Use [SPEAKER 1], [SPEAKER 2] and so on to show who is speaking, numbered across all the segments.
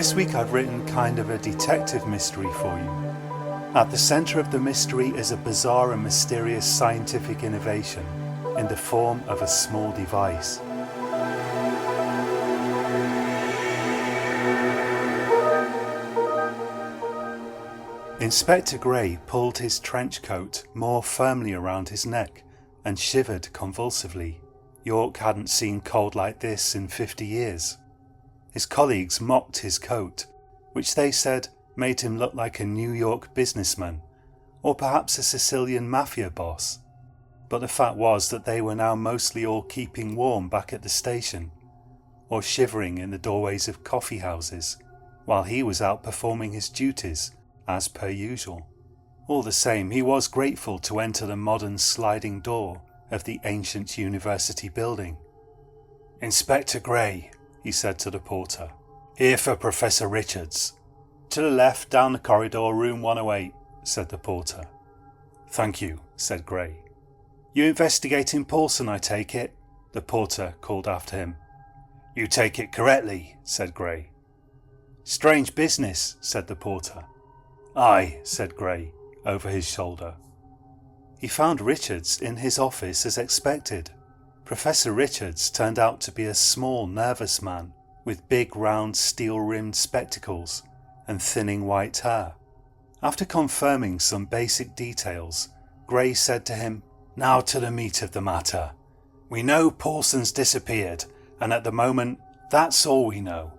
[SPEAKER 1] This week I've written kind of a detective mystery for you. At the centre of the mystery is a bizarre and mysterious scientific innovation in the form of a small device. Inspector Gray pulled his trench coat more firmly around his neck and shivered convulsively. York hadn't seen cold like this in 50 years. His colleagues mocked his coat, which they said made him look like a New York businessman, or perhaps a Sicilian mafia boss. But the fact was that they were now mostly all keeping warm back at the station, or shivering in the doorways of coffee houses, while he was out performing his duties as per usual. All the same, he was grateful to enter the modern sliding door of the ancient university building. "Inspector Gray," he said to the porter. "Here for Professor Richards." "To the left, down the corridor, room 108, said the porter. "Thank you," said Gray. "You investigating Paulson, I take it?" the porter called after him. "You take it correctly," said Gray. "Strange business," said the porter. "Aye," said Gray, over his shoulder. He found Richards in his office as expected. Professor Richards turned out to be a small, nervous man with big, round, steel-rimmed spectacles and thinning white hair. After confirming some basic details, Gray said to him, "Now to the meat of the matter. We know Paulson's disappeared, and at the moment, that's all we know.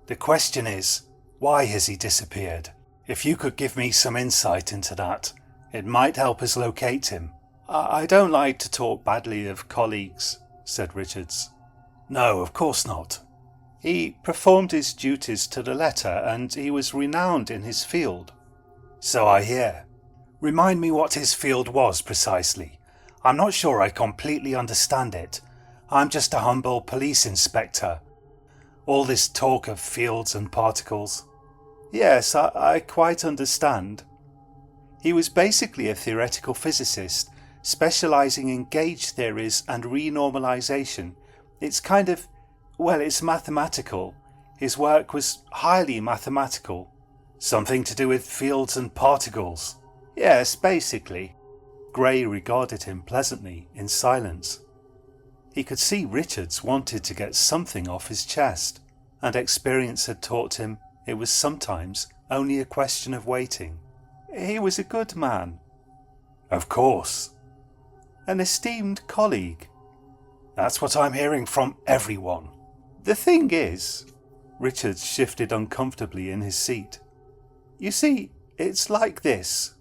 [SPEAKER 1] The question is, why has he disappeared? If you could give me some insight into that, it might help us locate him." I don't like to talk badly of colleagues," said Richards. "No, of course not. He performed his duties to the letter, and he was renowned in his field." "So I hear. Remind me what his field was precisely. I'm not sure I completely understand it. I'm just a humble police inspector. All this talk of fields and particles." "Yes, I quite understand. He was basically a theoretical physicist, specialising in gauge theories and renormalisation. It's kind of, well, it's mathematical. His work was highly mathematical." "Something to do with fields and particles?" "Yes, basically." Gray regarded him pleasantly in silence. He could see Richards wanted to get something off his chest, and experience had taught him it was sometimes only a question of waiting. He was a good man. "Of course." "An esteemed colleague." "That's what I'm hearing from everyone." "The thing is," Richards shifted uncomfortably in his seat. "You see, it's like this."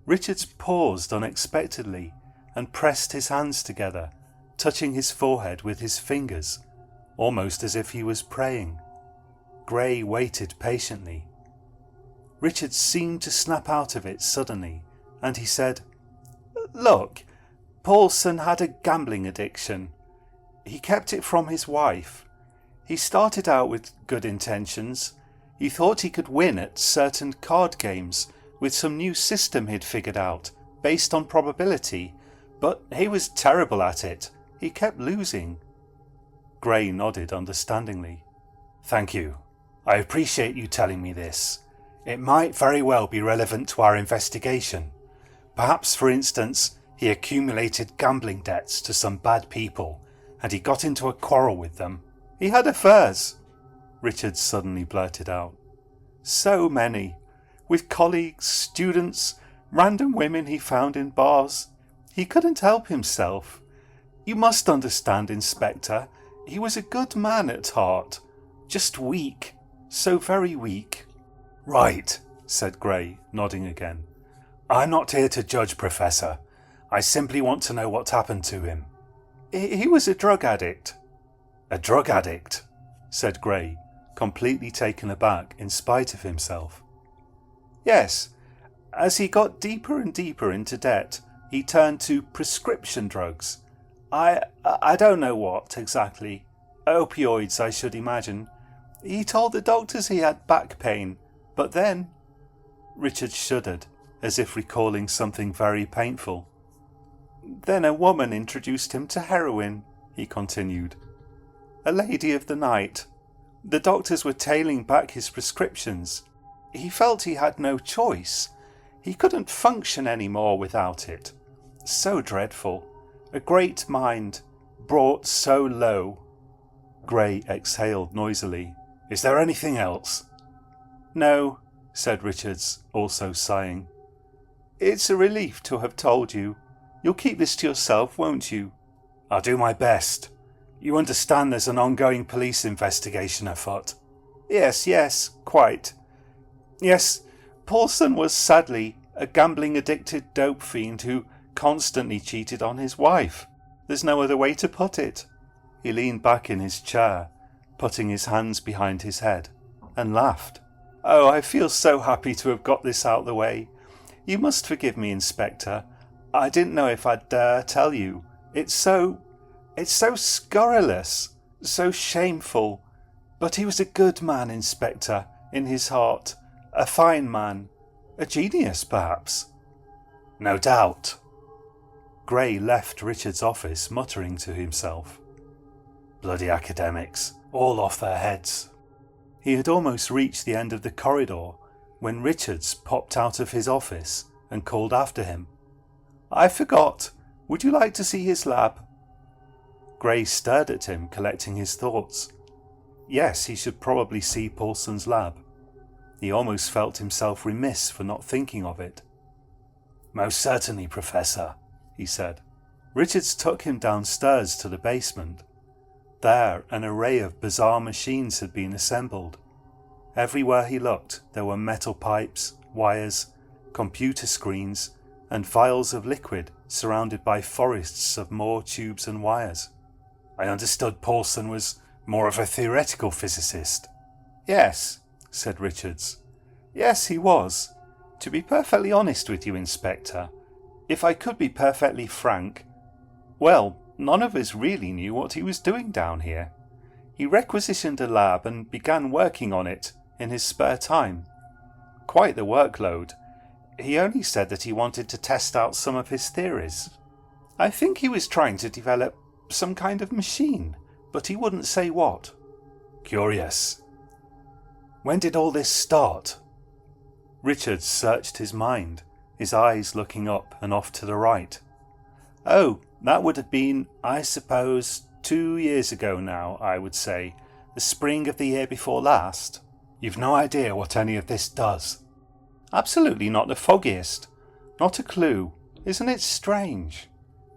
[SPEAKER 1] Richards paused unexpectedly and pressed his hands together, touching his forehead with his fingers, almost as if he was praying. Gray waited patiently. Richards seemed to snap out of it suddenly, and he said, "Look, Paulson had a gambling addiction. He kept it from his wife. He started out with good intentions. He thought he could win at certain card games with some new system he'd figured out, based on probability, but he was terrible at it. He kept losing." Gray nodded understandingly. "Thank you. I appreciate you telling me this. It might very well be relevant to our investigation. Perhaps, for instance, he accumulated gambling debts to some bad people, and he got into a quarrel with them." "He had affairs," Richards suddenly blurted out. "So many. With colleagues, students, random women he found in bars. He couldn't help himself. You must understand, Inspector, he was a good man at heart. Just weak. So very weak." "Right," said Gray, nodding again. "I'm not here to judge, Professor. I simply want to know what happened to him." He was a drug addict." "A drug addict?" said Gray, completely taken aback in spite of himself. "Yes. As he got deeper and deeper into debt, he turned to prescription drugs. I don't know what exactly. Opioids, I should imagine. He told the doctors he had back pain, but then..." Richard shuddered, as if recalling something very painful. "Then a woman introduced him to heroin," he continued. "A lady of the night. The doctors were tailing back his prescriptions. He felt he had no choice. He couldn't function anymore without it. So dreadful. A great mind, brought so low. Gray exhaled noisily. Is there anything else? No, said Richards, also sighing. It's a relief to have told you. You'll keep this to yourself, won't you? I'll do my best. You understand there's an ongoing police investigation afoot? Yes, quite. Yes, Paulson was sadly a gambling-addicted dope fiend who constantly cheated on his wife. There's no other way to put it. He leaned back in his chair, putting his hands behind his head, and laughed. Oh, I feel so happy to have got this out the way. You must forgive me, Inspector. I didn't know if I'd dare tell you. It's so scurrilous, so shameful. But he was a good man, Inspector, in his heart. A fine man. A genius, perhaps. No doubt. Gray left Richard's office, muttering to himself. Bloody academics, all off their heads. He had almost reached the end of the corridor when Richards popped out of his office and called after him. I forgot. Would you like to see his lab? Gray stared at him, collecting his thoughts. Yes, he should probably see Paulson's lab. He almost felt himself remiss for not thinking of it. Most certainly, Professor, he said. Richards took him downstairs to the basement. There, an array of bizarre machines had been assembled. Everywhere he looked, there were metal pipes, wires, computer screens, and vials of liquid surrounded by forests of more tubes and wires. I understood Paulson was more of a theoretical physicist. Yes, said Richards. Yes, he was. To be perfectly honest with you, Inspector, if I could be perfectly frank, well, none of us really knew what he was doing down here. He requisitioned a lab and began working on it in his spare time. Quite the workload. He only said that he wanted to test out some of his theories. I think he was trying to develop some kind of machine, but he wouldn't say what. Curious. When did all this start? Richard searched his mind, his eyes looking up and off to the right. Oh, that would have been, I suppose, 2 years ago now, I would say. The spring of the year before last. You've no idea what any of this does. Absolutely not the foggiest. Not a clue. Isn't it strange?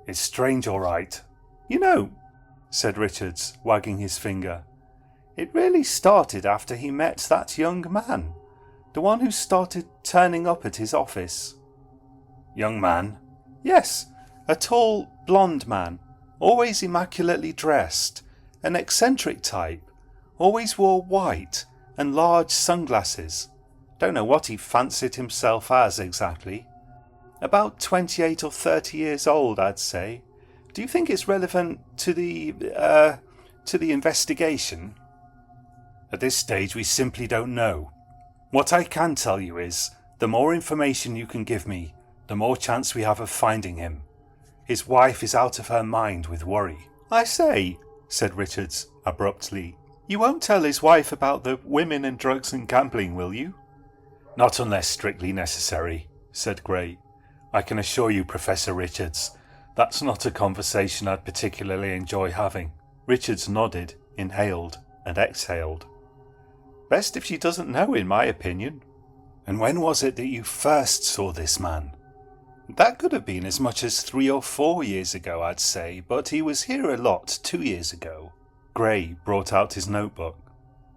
[SPEAKER 1] It's strange, all right. You know, said Richards, wagging his finger, it really started after he met that young man. The one who started turning up at his office. Young man? Yes, a tall, blonde man, always immaculately dressed, an eccentric type, always wore white and large sunglasses. Don't know what he fancied himself as exactly. About 28 or 30 years old, I'd say. Do you think it's relevant to the investigation? At this stage, we simply don't know. What I can tell you is, the more information you can give me, the more chance we have of finding him. His wife is out of her mind with worry. I say, said Richards abruptly, you won't tell his wife about the women and drugs and gambling, will you? Not unless strictly necessary, said Gray. I can assure you, Professor Richards, that's not a conversation I'd particularly enjoy having. Richards nodded, inhaled, and exhaled. Best if she doesn't know, in my opinion. And when was it that you first saw this man? That could have been as much as 3 or 4 years ago, I'd say, but he was here a lot 2 years ago. Gray brought out his notebook.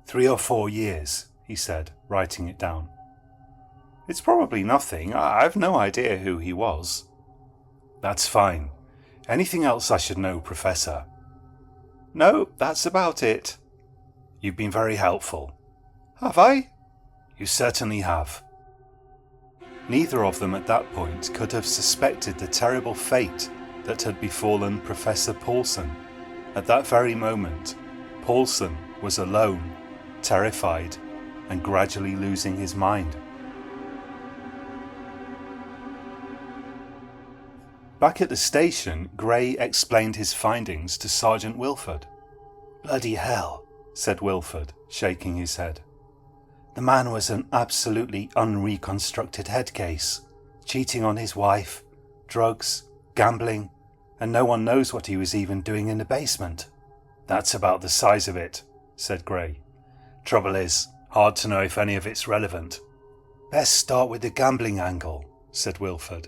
[SPEAKER 1] 3 or 4 years, he said, writing it down. It's probably nothing. I've no idea who he was. That's fine. Anything else I should know, Professor? No, that's about it. You've been very helpful. Have I? You certainly have. Neither of them at that point could have suspected the terrible fate that had befallen Professor Paulson. At that very moment, Paulson was alone, terrified, and gradually losing his mind. Back at the station, Gray explained his findings to Sergeant Wilford. Bloody hell, said Wilford, shaking his head. The man was an absolutely unreconstructed head case, cheating on his wife, drugs, gambling, and no one knows what he was even doing in the basement. That's about the size of it, said Gray. Trouble is, hard to know if any of it's relevant. Best start with the gambling angle, said Wilford.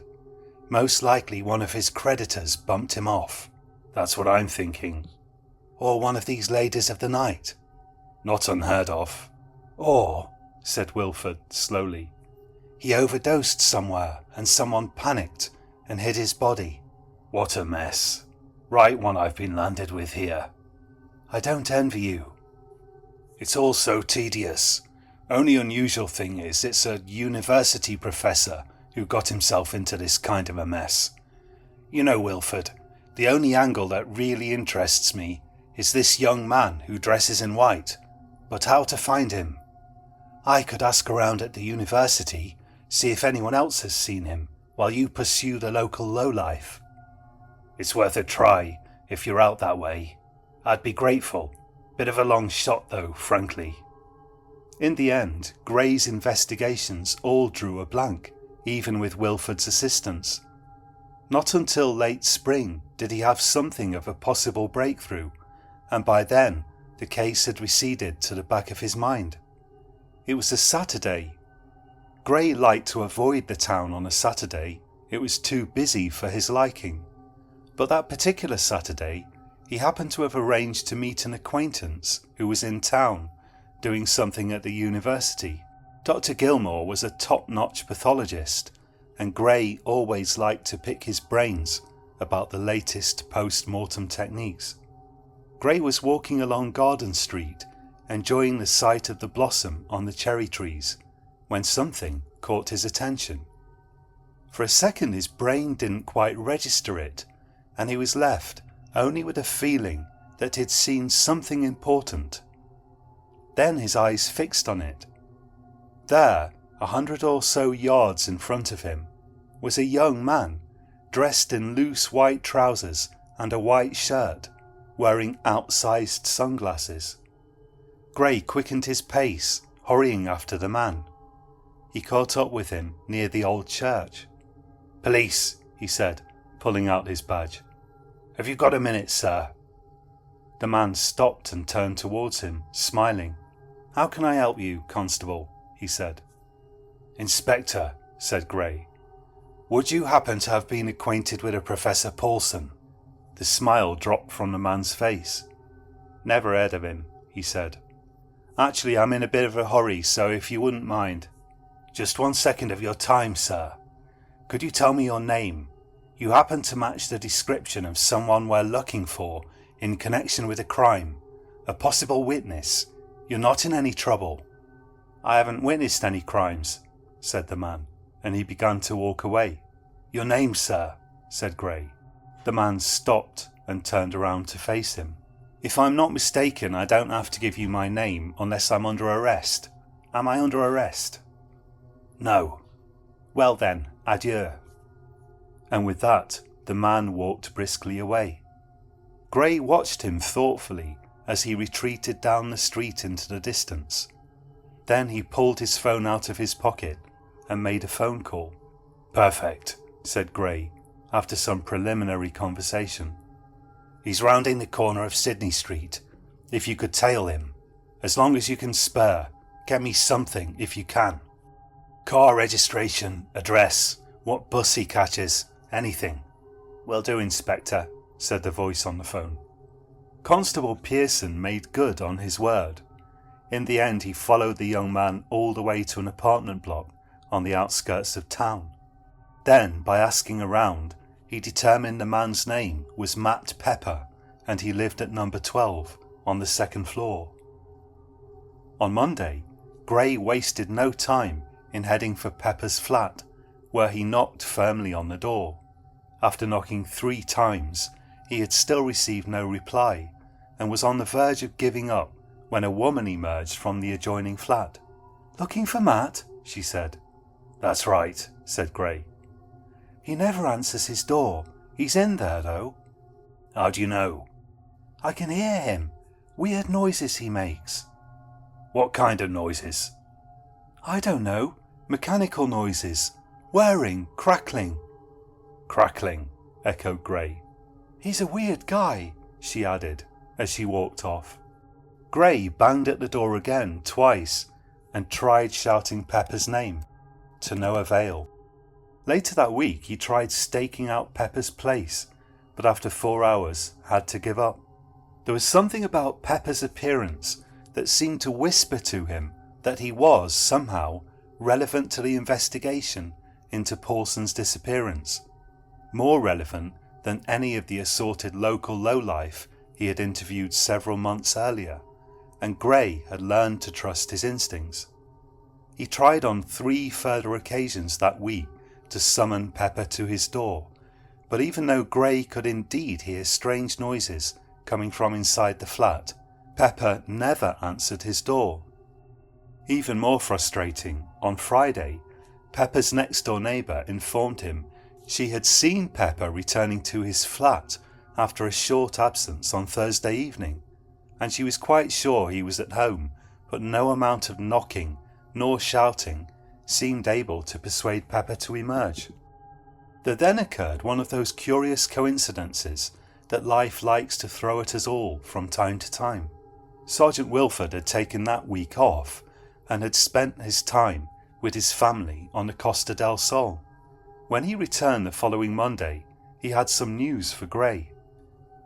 [SPEAKER 1] Most likely one of his creditors bumped him off. That's what I'm thinking. Or one of these ladies of the night. Not unheard of. Or, said Wilford slowly, he overdosed somewhere and someone panicked and hid his body. What a mess. Right one I've been landed with here. I don't envy you. It's all so tedious. Only unusual thing is it's a university professor who got himself into this kind of a mess. You know, Wilford, the only angle that really interests me is this young man who dresses in white, but how to find him? I could ask around at the university, see if anyone else has seen him, while you pursue the local lowlife. It's worth a try, if you're out that way. I'd be grateful. Bit of a long shot though, frankly. In the end, Gray's investigations all drew a blank, even with Wilford's assistance. Not until late spring did he have something of a possible breakthrough, and by then the case had receded to the back of his mind. It was a Saturday. Gray liked to avoid the town on a Saturday. It was too busy for his liking. But that particular Saturday, he happened to have arranged to meet an acquaintance who was in town, doing something at the university. Dr. Gilmore was a top-notch pathologist, and Gray always liked to pick his brains about the latest post-mortem techniques. Gray was walking along Garden Street, enjoying the sight of the blossom on the cherry trees, when something caught his attention. For a second his brain didn't quite register it, and he was left only with a feeling that he'd seen something important. Then his eyes fixed on it. There, 100 or so yards in front of him, was a young man, dressed in loose white trousers and a white shirt, wearing outsized sunglasses. Gray quickened his pace, hurrying after the man. He caught up with him near the old church. "Police," he said, pulling out his badge. "Have you got a minute, sir?" The man stopped and turned towards him, smiling. "How can I help you, Constable?" he said. "Inspector," said Gray, "would you happen to have been acquainted with a Professor Paulson?" The smile dropped from the man's face. "Never heard of him," he said. "Actually, I'm in a bit of a hurry, so if you wouldn't mind." "Just 1 second of your time, sir. Could you tell me your name? You happen to match the description of someone we're looking for in connection with a crime, a possible witness. You're not in any trouble." "I haven't witnessed any crimes," said the man, and he began to walk away. "Your name, sir," said Gray. The man stopped and turned around to face him. "If I'm not mistaken, I don't have to give you my name unless I'm under arrest. Am I under arrest?" "No." "Well then, adieu." And with that, the man walked briskly away. Gray watched him thoughtfully as he retreated down the street into the distance. Then he pulled his phone out of his pocket and made a phone call. "Perfect," said Gray, after some preliminary conversation. "He's rounding the corner of Sydney Street. If you could tail him, as long as you can spare, get me something if you can. Car registration, address, what bus he catches, anything." "Will do, Inspector," said the voice on the phone. Constable Pearson made good on his word. In the end, he followed the young man all the way to an apartment block on the outskirts of town. Then, by asking around, he determined the man's name was Matt Pepper, and he lived at number 12 on the second floor. On Monday, Gray wasted no time in heading for Pepper's flat, where he knocked firmly on the door. After knocking 3 times, he had still received no reply, and was on the verge of giving up when a woman emerged from the adjoining flat. "Looking for Matt?" she said. "That's right," said Gray. "He never answers his door. He's in there, though." "How do you know?" "I can hear him. Weird noises he makes.
[SPEAKER 2] What kind of noises?
[SPEAKER 1] I don't know. Mechanical noises. Whirring, crackling.
[SPEAKER 2] Crackling, echoed Gray.
[SPEAKER 1] He's a weird guy, she added as she walked off. Gray banged at the door again twice and tried shouting Pepper's name, to no avail. Later that week he tried staking out Pepper's place, but after 4 hours had to give up. There was something about Pepper's appearance that seemed to whisper to him that he was somehow relevant to the investigation into Paulson's disappearance, more relevant than any of the assorted local lowlife he had interviewed several months earlier, and Gray had learned to trust his instincts. He tried on 3 further occasions that week to summon Pepper to his door, but even though Gray could indeed hear strange noises coming from inside the flat, Pepper never answered his door. Even more frustrating, on Friday, Pepper's next-door neighbour informed him she had seen Pepper returning to his flat after a short absence on Thursday evening, and she was quite sure he was at home, but no amount of knocking nor shouting seemed able to persuade Pepper to emerge. There then occurred one of those curious coincidences that life likes to throw at us all from time to time. Sergeant Wilford had taken that week off and had spent his time with his family on the Costa del Sol. When he returned the following Monday, he had some news for Gray.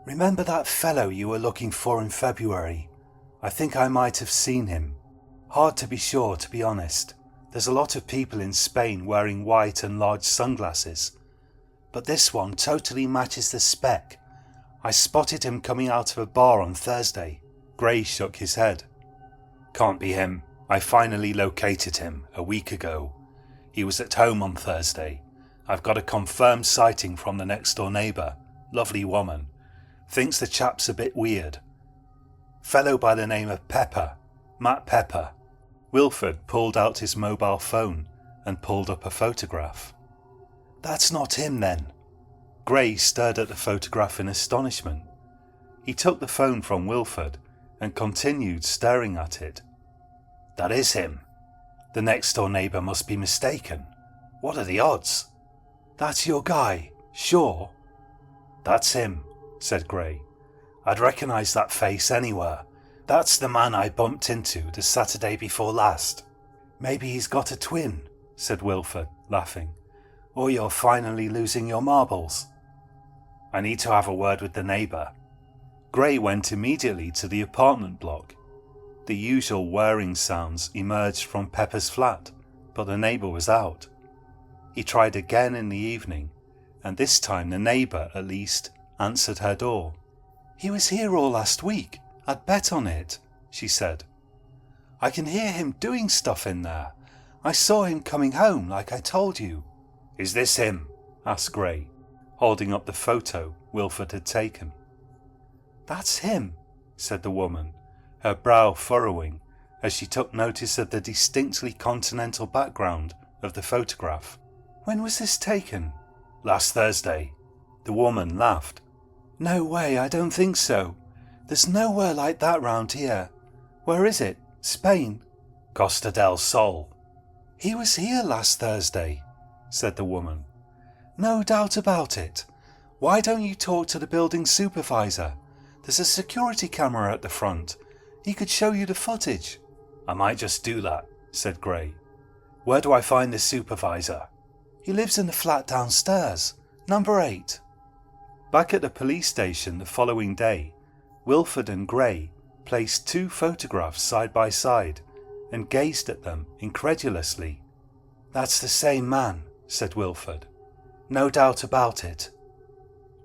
[SPEAKER 1] "Remember that fellow you were looking for in February? I think I might have seen him. Hard to be sure, to be honest. There's a lot of people in Spain wearing white and large sunglasses. But this one totally matches the spec. I spotted him coming out of a bar on Thursday." Gray shook his head.
[SPEAKER 2] "Can't be him. I finally located him a week ago. He was at home on Thursday. I've got a confirmed sighting from the next door neighbour. Lovely woman. Thinks the chap's a bit weird. Fellow by the name of Pepper. Matt Pepper."
[SPEAKER 1] Wilford pulled out his mobile phone and pulled up a photograph. "That's not him then." Gray stared at the photograph in astonishment. He took the phone from Wilford and continued staring at it.
[SPEAKER 2] "That is him. The next door neighbour must be mistaken. What are the odds?"
[SPEAKER 1] "That's your guy, sure?"
[SPEAKER 2] "That's him," said Gray. "I'd recognise that face anywhere. That's the man I bumped into the Saturday before last."
[SPEAKER 1] "Maybe he's got a twin," said Wilford, laughing.
[SPEAKER 2] "Or you're finally losing your marbles." "I need to have a word with the neighbour."
[SPEAKER 1] Gray went immediately to the apartment block. The usual whirring sounds emerged from Pepper's flat, but the neighbour was out. He tried again in the evening, and this time the neighbour, at least, answered her door. "He was here all last week. I'd bet on it," she said. "I can hear him doing stuff in there. I saw him coming home like I told you."
[SPEAKER 2] "Is this him?"
[SPEAKER 1] asked Gray, holding up the photo Wilford had taken. "That's him," said the woman, her brow furrowing as she took notice of the distinctly continental background of the photograph. "When was this taken?"
[SPEAKER 2] "Last Thursday."
[SPEAKER 1] The woman laughed. "No way, I don't think so. There's nowhere like that round here. Where is it? Spain?"
[SPEAKER 2] "Costa del Sol."
[SPEAKER 1] "He was here last Thursday," said the woman. "No doubt about it. Why don't you talk to the building supervisor? There's a security camera at the front. He could show you the footage."
[SPEAKER 2] "I might just do that," said Gray. "Where do I find the supervisor?"
[SPEAKER 1] "He lives in the flat downstairs, number 8. Back at the police station the following day, Wilford and Gray placed 2 photographs side by side and gazed at them incredulously. "That's the same man," said Wilford. "No doubt about it."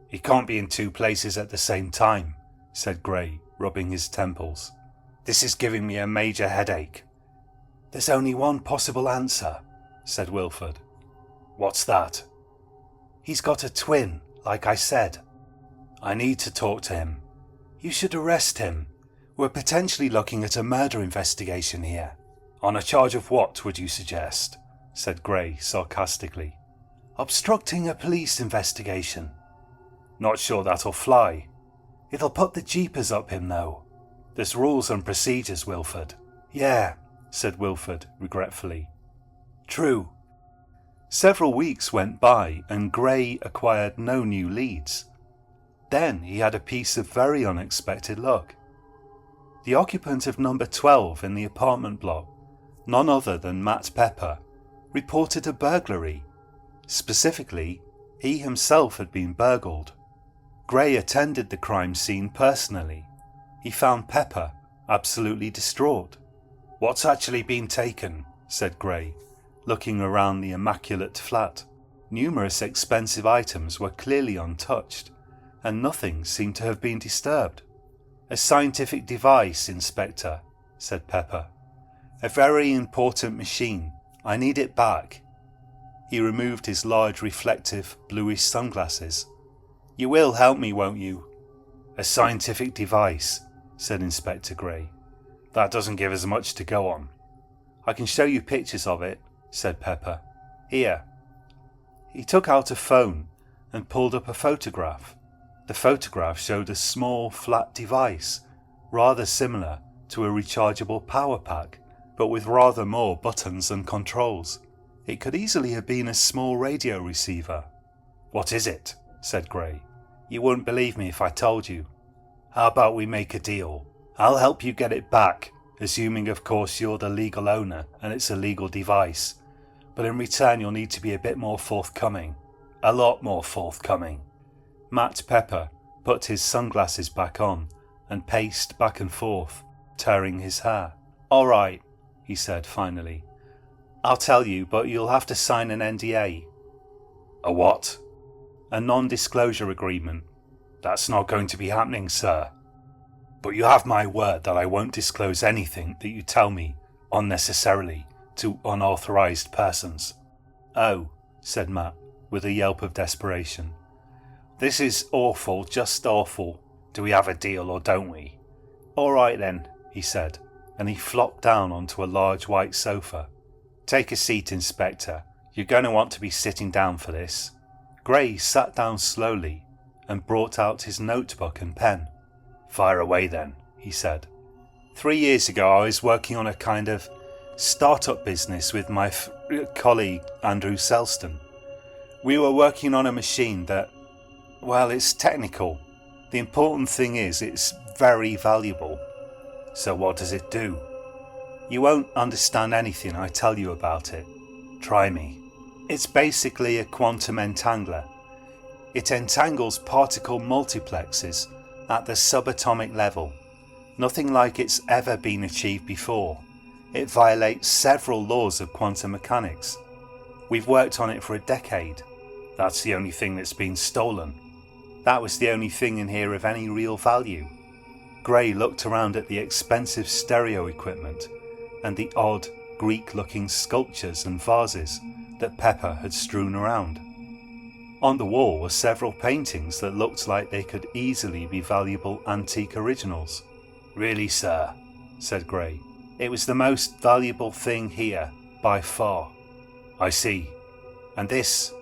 [SPEAKER 2] "He can't be in 2 places at the same time," said Gray, rubbing his temples. "This is giving me a major headache."
[SPEAKER 1] "There's only one possible answer," said Wilford.
[SPEAKER 2] "What's that?"
[SPEAKER 1] "He's got a twin, like I said."
[SPEAKER 2] "I need to talk to him."
[SPEAKER 1] "You should arrest him. We're potentially looking at a murder investigation here."
[SPEAKER 2] "On a charge of what, would you suggest?" said Gray sarcastically.
[SPEAKER 1] "Obstructing a police investigation."
[SPEAKER 2] "Not sure that'll fly."
[SPEAKER 1] "It'll put the jeepers up him though."
[SPEAKER 2] There's rules and procedures, Wilford.
[SPEAKER 1] Yeah, said Wilford regretfully.
[SPEAKER 2] True.
[SPEAKER 1] Several weeks went by and Gray acquired no new leads. Then he had a piece of very unexpected luck. The occupant of number 12 in the apartment block, none other than Matt Pepper, reported a burglary. Specifically, he himself had been burgled. Gray attended the crime scene personally. He found Pepper absolutely distraught.
[SPEAKER 2] What's actually been taken? Said Gray,
[SPEAKER 1] looking around the immaculate flat. Numerous expensive items were clearly untouched, and nothing seemed to have been disturbed. A scientific device, Inspector, said Pepper. A very important machine. I need it back. He removed his large reflective bluish sunglasses. You will help me, won't you?
[SPEAKER 2] A scientific device, said Inspector Gray. That doesn't give us much to go on.
[SPEAKER 1] I can show you pictures of it, said Pepper. Here. He took out a phone and pulled up a photograph. The photograph showed a small, flat device, rather similar to a rechargeable power pack, but with rather more buttons and controls. It could easily have been a small radio receiver.
[SPEAKER 2] What is it? Said Gray.
[SPEAKER 1] You wouldn't believe me if I told you.
[SPEAKER 2] How about we make a deal? I'll help you get it back, assuming of course you're the legal owner and it's a legal device. But in return you'll need to be a bit more forthcoming. A lot more forthcoming.
[SPEAKER 1] Matt Pepper put his sunglasses back on and paced back and forth, tearing his hair. All right, he said finally. I'll tell you, but you'll have to sign an NDA.
[SPEAKER 2] A what?
[SPEAKER 1] A non-disclosure agreement.
[SPEAKER 2] That's not going to be happening, sir. But you have my word that I won't disclose anything that you tell me unnecessarily to unauthorized persons.
[SPEAKER 1] Oh, said Matt, with a yelp of desperation.
[SPEAKER 2] This is awful, just awful. Do we have a deal or don't we?
[SPEAKER 1] All right then, he said, and he flopped down onto a large white sofa. Take a seat, Inspector. You're going to want to be sitting down for this. Gray sat down slowly and brought out his notebook and pen.
[SPEAKER 2] Fire away then, he said.
[SPEAKER 1] 3 years ago I was working on a kind of startup business with my colleague Andrew Selston. We were working on a machine that, well, it's technical. The important thing is it's very valuable.
[SPEAKER 2] So what does it do?
[SPEAKER 1] You won't understand anything I tell you about it.
[SPEAKER 2] Try me.
[SPEAKER 1] It's basically a quantum entangler. It entangles particle multiplexes at the subatomic level. Nothing like it's ever been achieved before. It violates several laws of quantum mechanics. We've worked on it for a decade.
[SPEAKER 2] That's the only thing that's been stolen.
[SPEAKER 1] That was the only thing in here of any real value. Gray looked around at the expensive stereo equipment and the odd Greek-looking sculptures and vases that Pepper had strewn around. On the wall were several paintings that looked like they could easily be valuable antique originals.
[SPEAKER 2] Really, sir,
[SPEAKER 1] said Gray. It was the most valuable thing here, by far.
[SPEAKER 2] I see.
[SPEAKER 1] And this,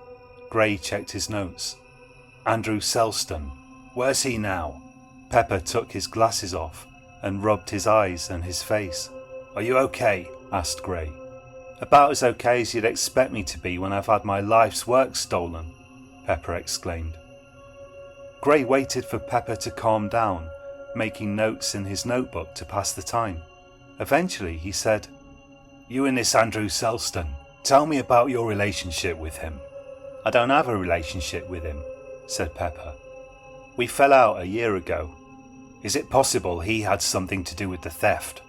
[SPEAKER 1] Gray checked his notes. Andrew Selston.
[SPEAKER 2] Where's he now?
[SPEAKER 1] Pepper took his glasses off and rubbed his eyes and his face.
[SPEAKER 2] Are you okay?
[SPEAKER 1] Asked Gray. About as okay as you'd expect me to be when I've had my life's work stolen, Pepper exclaimed. Gray waited for Pepper to calm down, making notes in his notebook to pass the time. Eventually he said,
[SPEAKER 2] You and this Andrew Selston, tell me about your relationship with him.
[SPEAKER 1] I don't have a relationship with him, said Pepper. We fell out a year ago.
[SPEAKER 2] Is it possible he had something to do with the theft?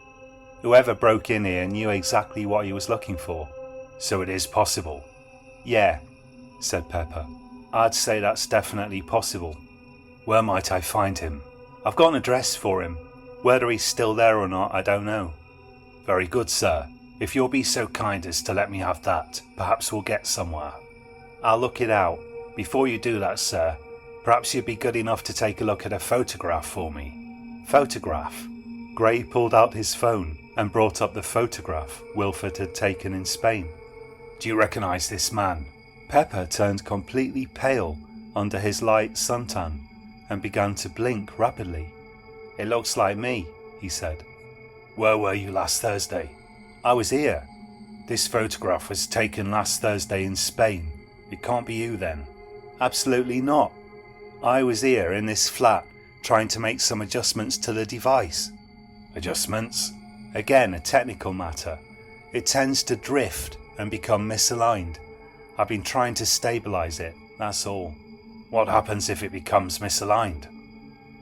[SPEAKER 1] Whoever broke in here knew exactly what he was looking for.
[SPEAKER 2] So it is possible?
[SPEAKER 1] Yeah, said Pepper. I'd say that's definitely possible.
[SPEAKER 2] Where might I find him?
[SPEAKER 1] I've got an address for him. Whether he's still there or not, I don't know.
[SPEAKER 2] Very good, sir. If you'll be so kind as to let me have that, perhaps we'll get somewhere.
[SPEAKER 1] I'll look it out. Before you do that, sir, perhaps you'd be good enough to take a look at a photograph for me. Photograph? Gray pulled out his phone and brought up the photograph Wilford had taken in Spain.
[SPEAKER 2] Do you recognise this man?
[SPEAKER 1] Pepper turned completely pale under his light suntan and began to blink rapidly. It looks like me,
[SPEAKER 2] he said. Where were you last Thursday? I was here. This photograph was taken last Thursday in Spain. It can't be you then. Absolutely not. I was here in this flat trying to make some adjustments to the device. Adjustments? Again, a technical matter. It tends to drift and become misaligned. I've been trying to stabilize it, that's all. What happens if it becomes misaligned?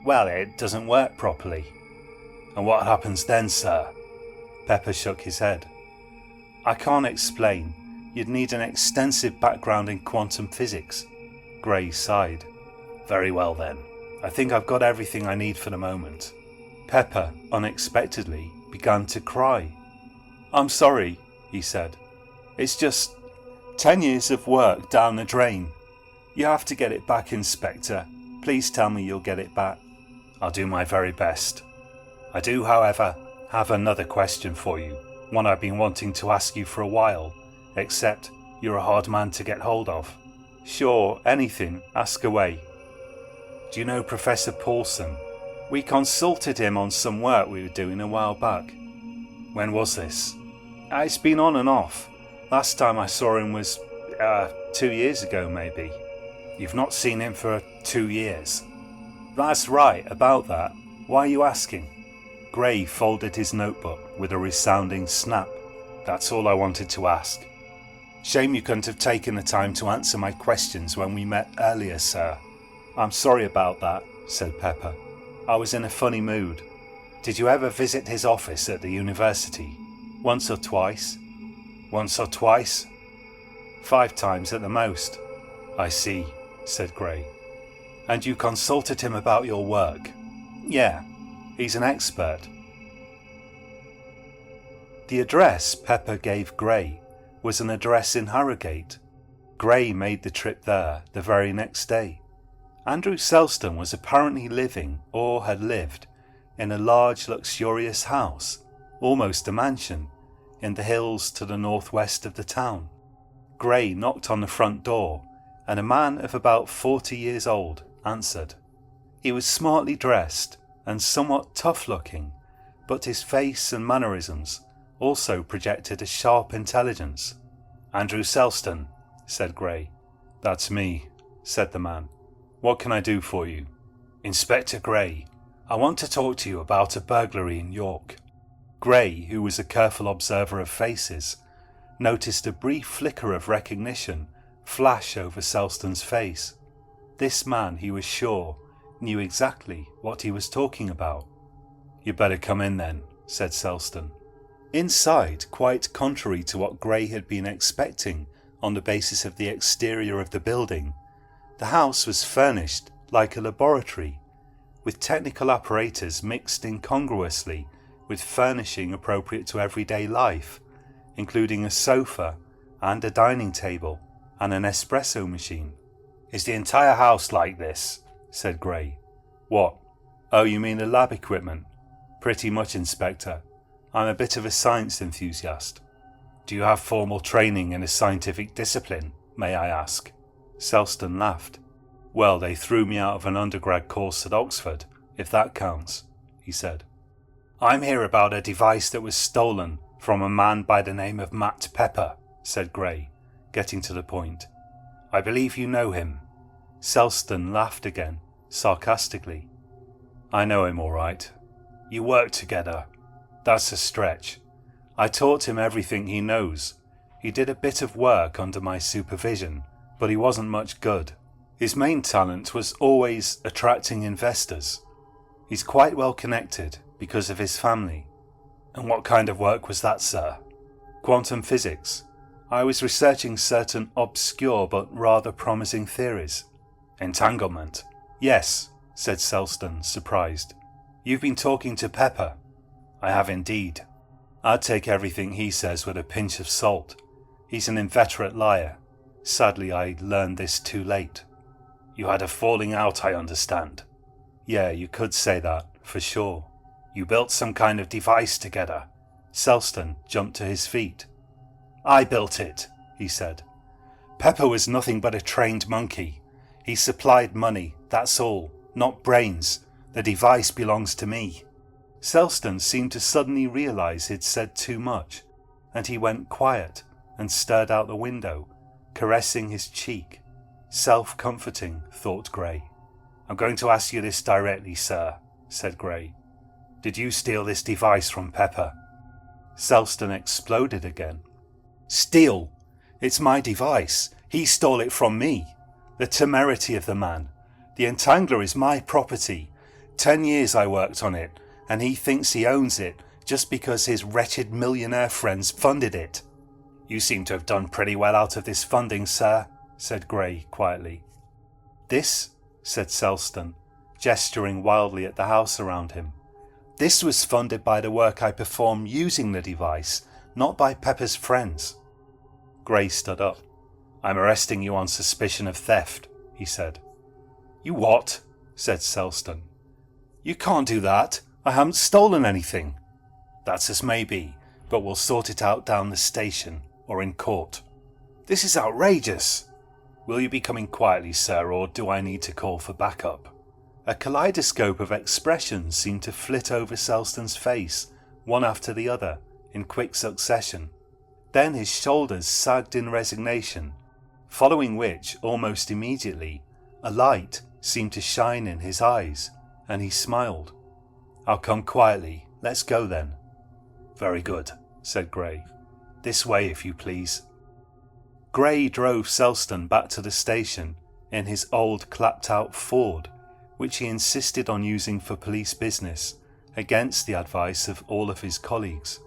[SPEAKER 2] Well, it doesn't work properly. And what happens then, sir? Pepper shook his head. I can't explain. You'd need an extensive background in quantum physics. Gray sighed. Very well then. I think I've got everything I need for the moment. Pepper, unexpectedly, began to cry. I'm sorry, he said. It's just 10 years of work down the drain. You have to get it back, Inspector. Please tell me you'll get it back. I'll do my very best. I do, however, have another question for you, one I've been wanting to ask you for a while, except you're a hard man to get hold of. Sure, anything, ask away. Do you know Professor Paulson? We consulted him on some work we were doing a while back. When was this? It's been on and off. Last time I saw him was 2 years ago, maybe. You've not seen him for 2 years. That's right, about that. Why are you asking? Gray folded his notebook with a resounding snap. That's all I wanted to ask. Shame you couldn't have taken the time to answer my questions when we met earlier, sir. I'm sorry about that, said Pepper. I was in a funny mood. Did you ever visit his office at the university? Once or twice? Once or twice? 5 times at the most. I see, said Gray. And you consulted him about your work? Yeah, he's an expert. The address Pepper gave Gray was an address in Harrogate. Gray made the trip there the very next day. Andrew Selston was apparently living, or had lived, in a large luxurious house, almost a mansion, in the hills to the northwest of the town. Gray knocked on the front door, and a man of about 40 years old answered. He was smartly dressed and somewhat tough-looking, but his face and mannerisms also projected a sharp intelligence. Andrew Selston, said Gray. That's me, said the man. What can I do for you? Inspector Gray, I want to talk to you about a burglary in York. Gray, who was a careful observer of faces, noticed a brief flicker of recognition flash over Selston's face. This man, he was sure, knew exactly what he was talking about. You'd better come in then, said Selston. Inside, quite contrary to what Gray had been expecting on the basis of the exterior of the building, the house was furnished like a laboratory, with technical apparatus mixed incongruously with furnishing appropriate to everyday life, including a sofa and a dining table and an espresso machine. Is the entire house like this? Said Gray. What? Oh, you mean the lab equipment? Pretty much, Inspector. I'm a bit of a science enthusiast. Do you have formal training in a scientific discipline, may I ask? Selston laughed. Well, they threw me out of an undergrad course at Oxford, if that counts, he said. I'm here about a device that was stolen from a man by the name of Matt Pepper, said Gray, getting to the point. I believe you know him. Selston laughed again, sarcastically. I know him all right. You work together. That's a stretch. I taught him everything he knows. He did a bit of work under my supervision, but he wasn't much good. His main talent was always attracting investors. He's quite well connected because of his family. And what kind of work was that, sir? Quantum physics. I was researching certain obscure but rather promising theories. Entanglement. Yes, said Selston, surprised. You've been talking to Pepper. I have indeed. I'd take everything he says with a pinch of salt. He's an inveterate liar. Sadly, I learned this too late. You had a falling out, I understand. Yeah, you could say that, for sure. You built some kind of device together. Selston jumped to his feet. I built it, he said. Pepper was nothing but a trained monkey. He supplied money, that's all, not brains. The device belongs to me.
[SPEAKER 1] Selston seemed to suddenly realise he'd said too much, and he went quiet and stared out the window, caressing his cheek. Self-comforting, thought Gray.
[SPEAKER 2] I'm going to ask you this directly, sir, said Gray. Did you steal this device from Pepper?
[SPEAKER 1] Selston exploded again.
[SPEAKER 2] Steal? It's my device. He stole it from me.
[SPEAKER 1] The temerity of the man. The Entangler is my property. 10 years I worked on it, and he thinks he owns it just because his wretched millionaire friends funded it.
[SPEAKER 2] You seem to have done pretty well out of this funding, sir, said Gray quietly.
[SPEAKER 1] This, said Selston, gesturing wildly at the house around him. This was funded by the work I perform using the device, not by Pepper's friends. Gray stood up.
[SPEAKER 2] I'm arresting you on suspicion of theft, he said.
[SPEAKER 1] You what? Said Selston. You can't do that. I haven't stolen anything.
[SPEAKER 2] That's as may be, but we'll sort it out down the station or in court.
[SPEAKER 1] This is outrageous.
[SPEAKER 2] Will you be coming quietly, sir, or do I need to call for backup?
[SPEAKER 1] A kaleidoscope of expressions seemed to flit over Selston's face, one after the other, in quick succession. Then his shoulders sagged in resignation, following which, almost immediately, a light seemed to shine in his eyes, and he smiled.
[SPEAKER 2] I'll come quietly. Let's go then.
[SPEAKER 1] Very good, said Gray.
[SPEAKER 2] This way, if you please.
[SPEAKER 1] Gray drove Selston back to the station in his old clapped-out Ford, which he insisted on using for police business, against the advice of all of his colleagues.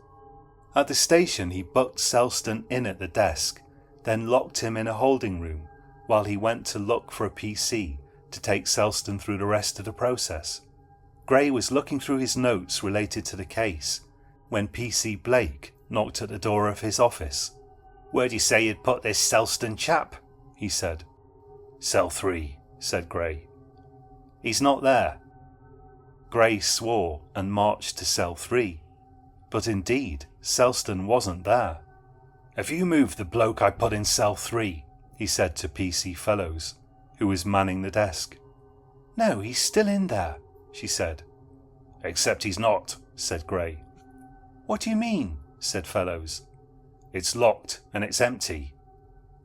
[SPEAKER 1] At the station he bucked Selston in at the desk, then locked him in a holding room while he went to look for a PC to take Selston through the rest of the process. Gray was looking through his notes related to the case when PC Blake knocked at the door of his office.
[SPEAKER 2] Where'd you say you'd put this Selston chap? He said.
[SPEAKER 1] Cell 3, said Gray. He's not there. Gray swore and marched to cell 3. But indeed, Selston wasn't there.
[SPEAKER 2] Have you moved the bloke I put in cell 3?
[SPEAKER 1] He said to PC Fellows, who was manning the desk. No, he's still in there, she said.
[SPEAKER 2] Except he's not, said Gray.
[SPEAKER 1] What do you mean? Said Fellows.
[SPEAKER 2] It's locked and it's empty.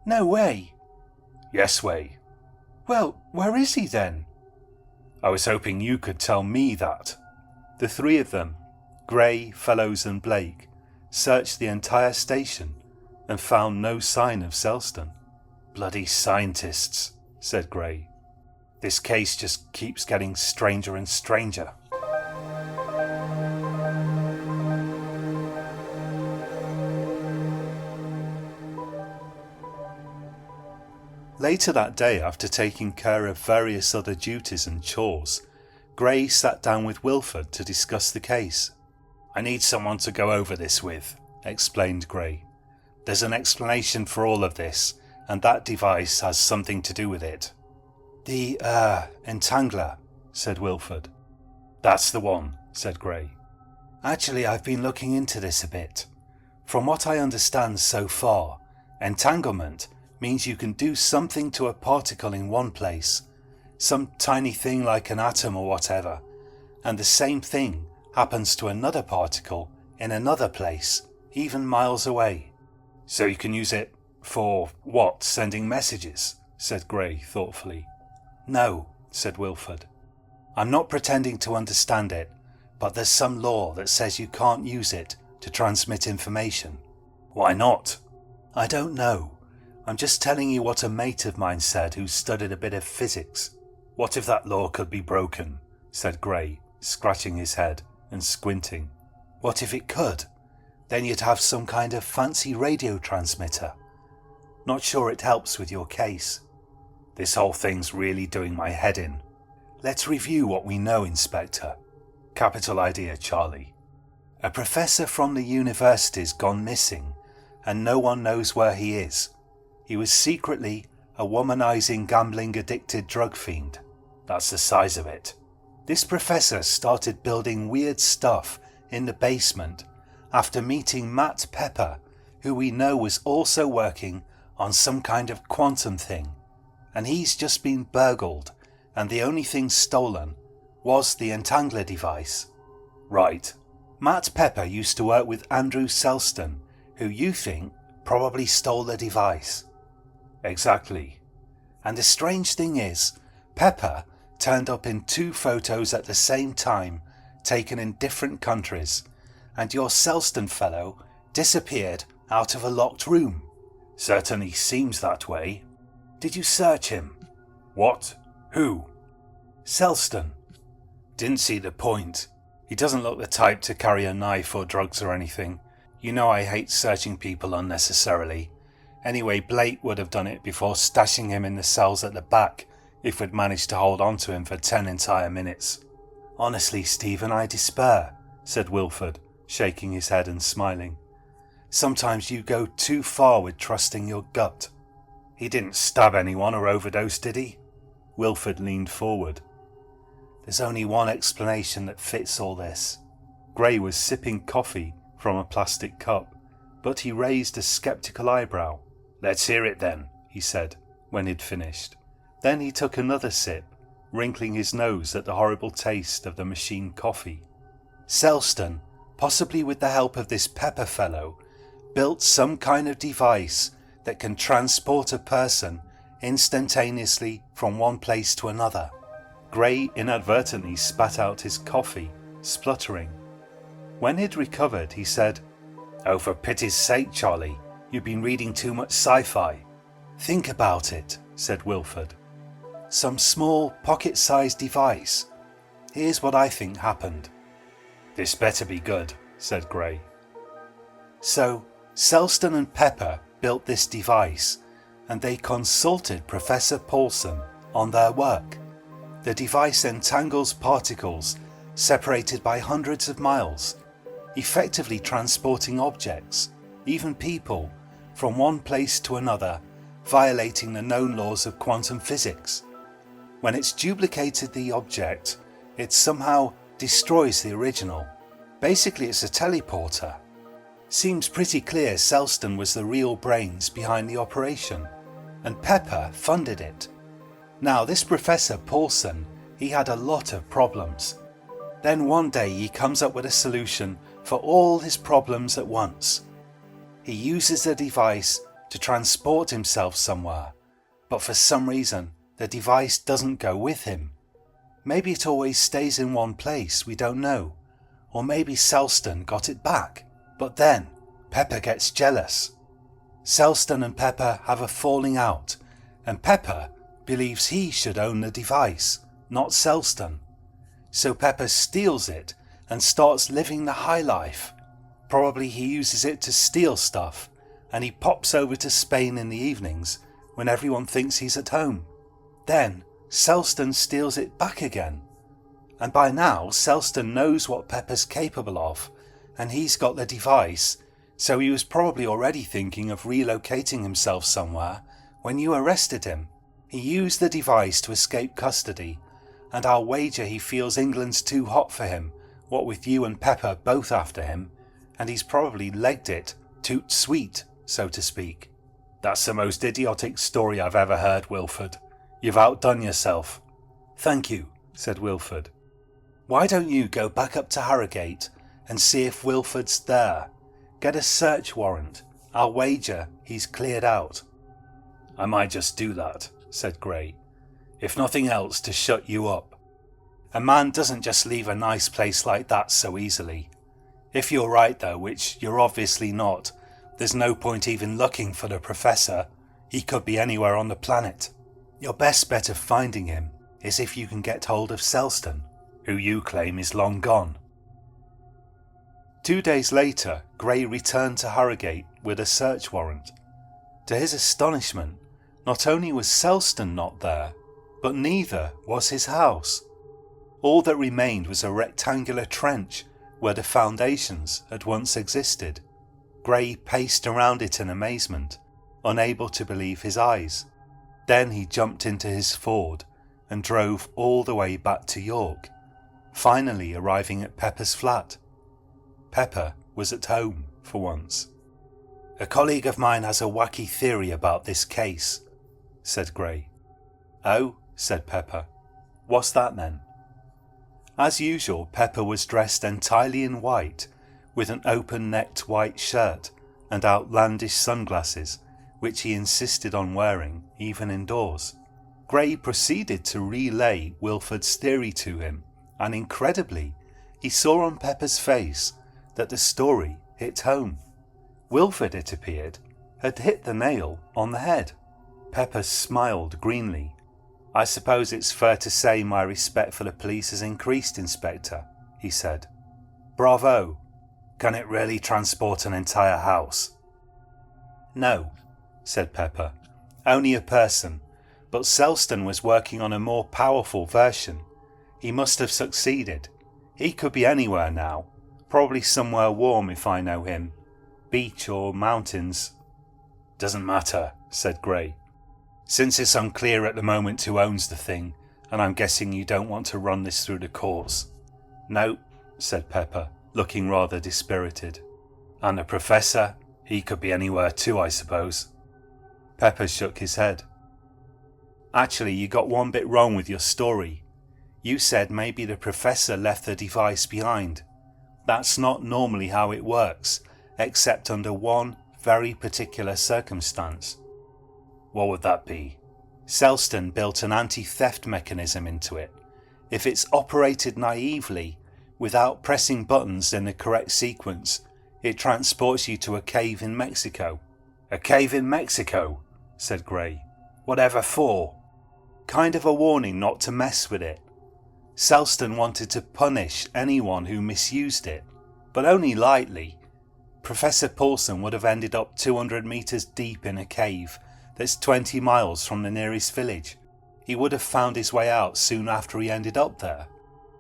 [SPEAKER 1] No way.
[SPEAKER 2] Yes way.
[SPEAKER 1] Well, where is he then?
[SPEAKER 2] I was hoping you could tell me that.
[SPEAKER 1] The three of them, Gray, Fellows and Blake, searched the entire station and found no sign of Selston.
[SPEAKER 2] Bloody scientists, said Gray. This case just keeps getting stranger and stranger.
[SPEAKER 1] Later that day, after taking care of various other duties and chores, Gray sat down with Wilford to discuss the case.
[SPEAKER 2] I need someone to go over this with, explained Gray. There's an explanation for all of this, and that device has something to do with it.
[SPEAKER 1] The, Entangler, said Wilford.
[SPEAKER 2] That's the one, said Gray.
[SPEAKER 1] Actually, I've been looking into this a bit. From what I understand so far, entanglement means you can do something to a particle in one place, some tiny thing like an atom or whatever, and the same thing happens to another particle in another place, even miles away.
[SPEAKER 2] So you can use it for what, sending messages?
[SPEAKER 1] Said Gray thoughtfully. No, said Wilford. I'm not pretending to understand it, but there's some law that says you can't use it to transmit information.
[SPEAKER 2] Why not?
[SPEAKER 1] I don't know. I'm just telling you what a mate of mine said who studied a bit of physics.
[SPEAKER 2] What if that law could be broken?
[SPEAKER 1] Said Gray, scratching his head and squinting. What if it could? Then you'd have some kind of fancy radio transmitter. Not sure it helps with your case.
[SPEAKER 2] This whole thing's really doing my head in.
[SPEAKER 1] Let's review what we know, Inspector.
[SPEAKER 2] Capital idea, Charlie.
[SPEAKER 1] A professor from the university's gone missing, and no one knows where he is. He was secretly a womanizing, gambling-addicted drug fiend.
[SPEAKER 2] That's the size of it.
[SPEAKER 1] This professor started building weird stuff in the basement after meeting Matt Pepper, who we know was also working on some kind of quantum thing. And he's just been burgled, and the only thing stolen was the Entangler device.
[SPEAKER 2] Right. Matt Pepper used to work with Andrew Selston, who you think probably stole the device. Exactly. And the strange thing is, Pepper turned up in 2 photos at the same time, taken in different countries, and your Selston fellow disappeared out of a locked room. Certainly seems that way. Did you search him? What? Who? Selston. Didn't see the point. He doesn't look the type to carry a knife or drugs or anything. You know I hate searching people unnecessarily. Anyway, Blake would have done it before stashing him in the cells at the back if we'd managed to hold on to him for 10 entire minutes. Honestly, Stephen, I despair, said Wilford, shaking his head and smiling. Sometimes you go too far with trusting your gut. He didn't stab anyone or overdose, did he? Wilford leaned forward. There's only one explanation that fits all this. Gray was sipping coffee from a plastic cup, but he raised a sceptical eyebrow. Let's hear it then, he said, when he'd finished. Then he took another sip, wrinkling his nose at the horrible taste of the machine coffee. Selston, possibly with the help of this Pepper fellow, built some kind of device that can transport a person instantaneously from one place to another. Gray inadvertently spat out his coffee, spluttering. When he'd recovered, he said, Oh, for pity's sake, Charlie, you've been reading too much sci-fi. Think about it, said Wilford. Some small, pocket-sized device. Here's what I think happened. This better be good, said Gray. So, Selston and Pepper built this device, and they consulted Professor Paulson on their work. The device entangles particles separated by hundreds of miles, effectively transporting objects, even people, from one place to another, violating the known laws of quantum physics. When it's duplicated the object, it somehow destroys the original. Basically, it's a teleporter. Seems pretty clear Selston was the real brains behind the operation, and Pepper funded it. Now, this Professor Paulson, he had a lot of problems. Then one day he comes up with a solution for all his problems at once. He uses the device to transport himself somewhere, but for some reason the device doesn't go with him. Maybe it always stays in one place, we don't know. Or maybe Selston got it back. But then Pepper gets jealous. Selston and Pepper have a falling out, and Pepper believes he should own the device, not Selston. So Pepper steals it and starts living the high life. Probably he uses it to steal stuff, and he pops over to Spain in the evenings when everyone thinks he's at home. Then Selston steals it back again. And by now Selston knows what Pepper's capable of, and he's got the device, so he was probably already thinking of relocating himself somewhere when you arrested him. He used the device to escape custody, and I'll wager he feels England's too hot for him, what with you and Pepper both after him, and he's probably legged it, toot sweet, so to speak. That's the most idiotic story I've ever heard, Wilford. You've outdone yourself. Thank you, said Wilford. Why don't you go back up to Harrogate and see if Wilford's there? Get a search warrant. I'll wager he's cleared out. I might just do that, said Gray. If nothing else, to shut you up. A man doesn't just leave a nice place like that so easily. If you're right though, which you're obviously not, there's no point even looking for the professor. He could be anywhere on the planet. Your best bet of finding him is if you can get hold of Selston, who you claim is long gone. 2 days later, Gray returned to Harrogate with a search warrant. To his astonishment, not only was Selston not there, but neither was his house. All that remained was a rectangular trench where the foundations had once existed. Gray paced around it in amazement, unable to believe his eyes. Then he jumped into his Ford and drove all the way back to York, finally arriving at Pepper's flat. Pepper was at home for once. A colleague of mine has a wacky theory about this case, said Gray. Oh, said Pepper. What's that then?
[SPEAKER 1] As usual, Pepper was dressed entirely in white, with an open-necked white shirt and outlandish sunglasses, which he insisted on wearing even indoors. Gray proceeded to relay Wilford's theory to him, and incredibly, he saw on Pepper's face that the story hit home. Wilford, it appeared, had hit the nail on the head. Pepper smiled greenly. "I suppose it's fair to say my respect for the police has increased, Inspector," he said. "Bravo. Can it really transport an entire house?" "No," said Pepper. "Only a person. But Selston was working on a more powerful version. He must have succeeded. He could be anywhere now. Probably somewhere warm if I know him. Beach or mountains." "Doesn't matter," said Gray. "Since it's unclear at the moment who owns the thing, and I'm guessing you don't want to run this through the courts." "No," said Pepper, looking rather dispirited. "And the professor? He could be anywhere too, I suppose." Pepper shook his head. "Actually, you got one bit wrong with your story. You said maybe the professor left the device behind. That's not normally how it works, except under one very particular circumstance." "What would that be?" "Selston built an anti-theft mechanism into it. If it's operated naively, without pressing buttons in the correct sequence, it transports you to a cave in Mexico." "A cave in Mexico?" said Gray. "Whatever for?" "Kind of a warning not to mess with it. Selston wanted to punish anyone who misused it, but only lightly. Professor Paulson would have ended up 200 meters deep in a cave that's 20 miles from the nearest village. He would have found his way out soon after he ended up there.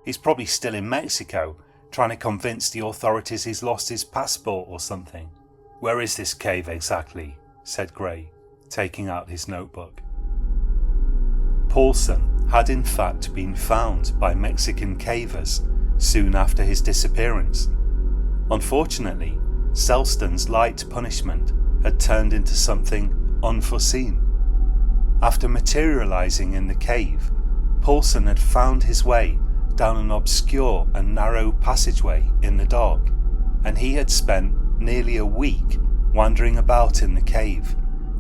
[SPEAKER 1] He's probably still in Mexico, trying to convince the authorities he's lost his passport or something." "Where is this cave exactly?" said Gray, taking out his notebook. Paulson had in fact been found by Mexican cavers soon after his disappearance. Unfortunately, Selston's light punishment had turned into something unforeseen. After materializing in the cave, Paulson had found his way down an obscure and narrow passageway in the dark, and he had spent nearly a week wandering about in the cave,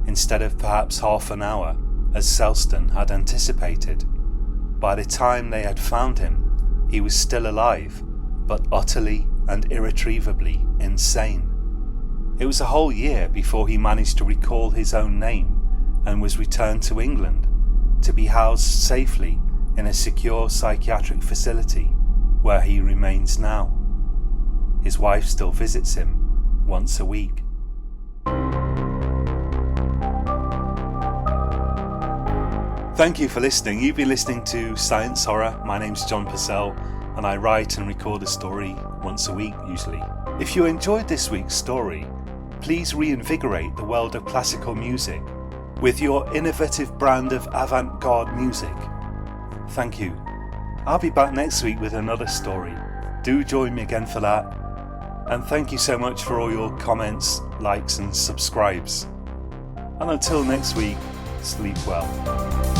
[SPEAKER 1] instead of perhaps half an hour, as Selston had anticipated. By the time they had found him, he was still alive, but utterly and irretrievably insane. It was a whole year before he managed to recall his own name and was returned to England to be housed safely in a secure psychiatric facility where he remains now. His wife still visits him once a week. Thank you for listening. You've been listening to Science Horror. My name's John Purcell, and I write and record a story once a week usually. If you enjoyed this week's story, please reinvigorate the world of classical music with your innovative brand of avant-garde music. Thank you. I'll be back next week with another story. Do join me again for that. And thank you so much for all your comments, likes and subscribes. And until next week, sleep well.